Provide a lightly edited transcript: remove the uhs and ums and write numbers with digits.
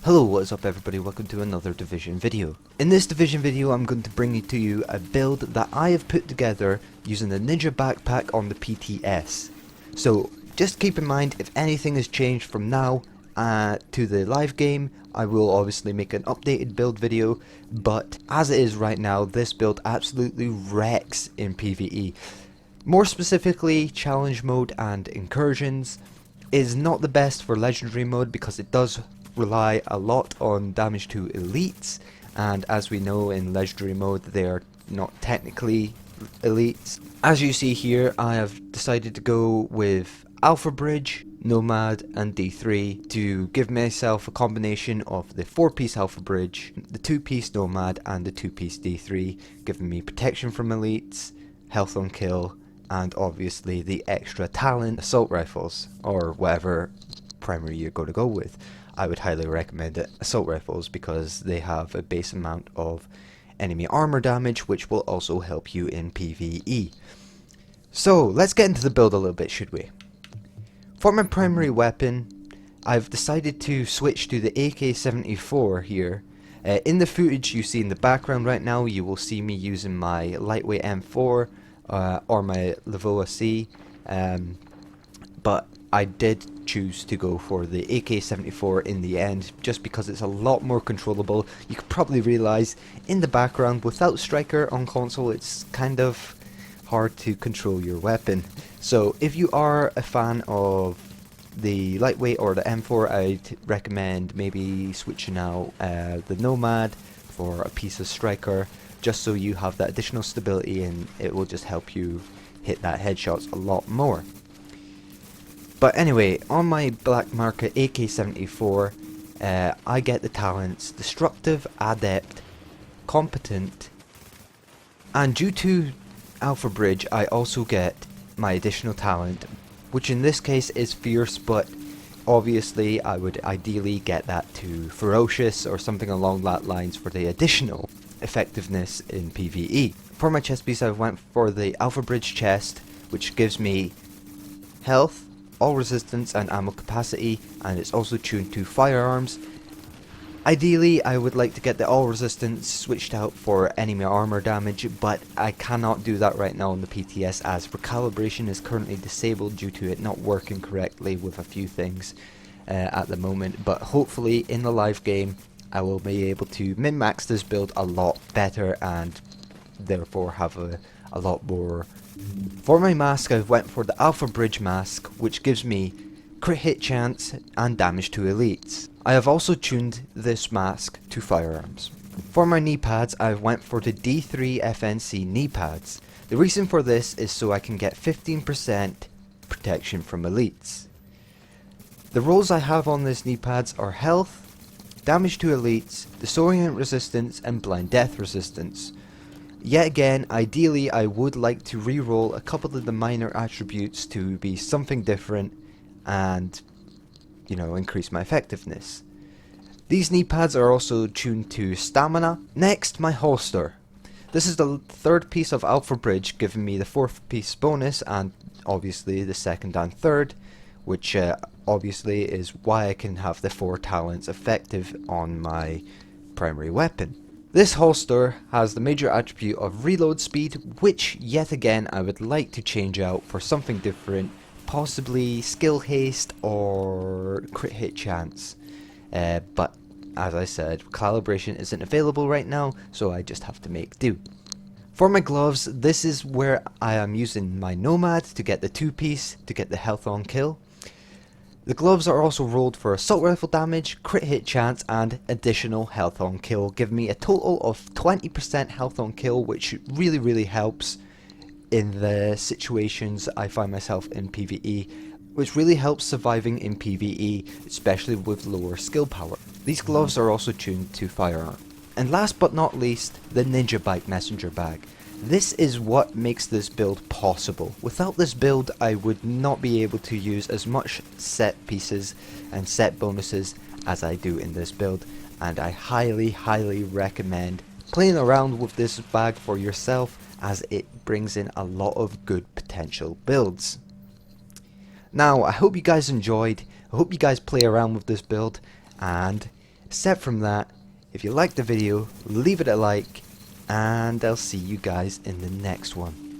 Hello, what is up everybody, welcome to another Division video. In this Division video I'm going to bring to you a build that I have put together using the Ninja backpack on the PTS. So just keep in mind, if anything has changed from now to the live game, I will obviously make an updated build video, but as it is right now, this build absolutely wrecks in PvE. More specifically, challenge mode and incursions is not the best for legendary mode because it does rely a lot on damage to elites, and as we know in legendary mode they are not technically elites. As you see here, I have decided to go with Alpha Bridge, Nomad and D3 to give myself a combination of the 4-piece Alpha Bridge, the 2-piece Nomad and the 2-piece D3, giving me protection from elites, health on kill, and obviously the extra talent assault rifles, or whatever primary you're going to go with. I would highly recommend assault rifles because they have a base amount of enemy armor damage, which will also help you in PvE. So let's get into the build a little bit, should we? For my primary weapon, I've decided to switch to the AK-74 here. In the footage you see in the background right now, you will see me using my lightweight M4 or my Lavoa C, but I did choose to go for the AK-74 in the end, just because it's a lot more controllable. You could probably realise in the background, without Striker on console, it's kind of hard to control your weapon. So if you are a fan of the lightweight or the M4, I'd recommend maybe switching out the Nomad for a piece of Striker, just so you have that additional stability and it will just help you hit that headshots a lot more. But anyway, on my black market AK-74, I get the talents Destructive, Adept, Competent, and due to Alpha Bridge I also get my additional talent, which in this case is Fierce, but obviously I would ideally get that to Ferocious or something along that lines for the additional effectiveness in PvE. For my chest piece I went for the Alpha Bridge chest, which gives me health, all resistance and ammo capacity, and it's also tuned to firearms. Ideally I would like to get the all resistance switched out for enemy armor damage, but I cannot do that right now on the PTS as recalibration is currently disabled due to it not working correctly with a few things at the moment. But hopefully in the live game I will be able to min-max this build a lot better and therefore have a lot more. For my mask I went for the Alpha Bridge mask, which gives me crit hit chance and damage to elites. I have also tuned this mask to firearms. For my knee pads I went for the D3 FNC knee pads. The reason for this is so I can get 15% protection from elites. The rolls I have on this knee pads are health, damage to elites, disorient resistance and blind death resistance. Yet again, ideally I would like to re-roll a couple of the minor attributes to be something different and, you know, increase my effectiveness. These knee pads are also tuned to stamina. Next, my holster. This is the 3rd piece of Alpha Bridge, giving me the 4th piece bonus and obviously the 2nd and 3rd, which obviously is why I can have the 4 talents effective on my primary weapon. This holster has the major attribute of reload speed, which yet again I would like to change out for something different, possibly skill haste or crit hit chance. But as I said, calibration isn't available right now, so I just have to make do. For my gloves, this is where I am using my Nomad to get the 2-piece to get the health on kill. The gloves are also rolled for assault rifle damage, crit hit chance and additional health on kill, giving me a total of 20% health on kill, which really helps in the situations I find myself in PvE, which really helps surviving in PvE, especially with lower skill power. These gloves are also tuned to firearm. And last but not least, the Ninja Bike Messenger Bag. This is what makes this build possible. Without this build I would not be able to use as much set pieces and set bonuses as I do in this build, and I highly recommend playing around with this bag for yourself, as it brings in a lot of good potential builds. Now I hope you guys enjoyed, I hope you guys play around with this build, and Except from that, if you liked the video, leave it a like, and I'll see you guys in the next one.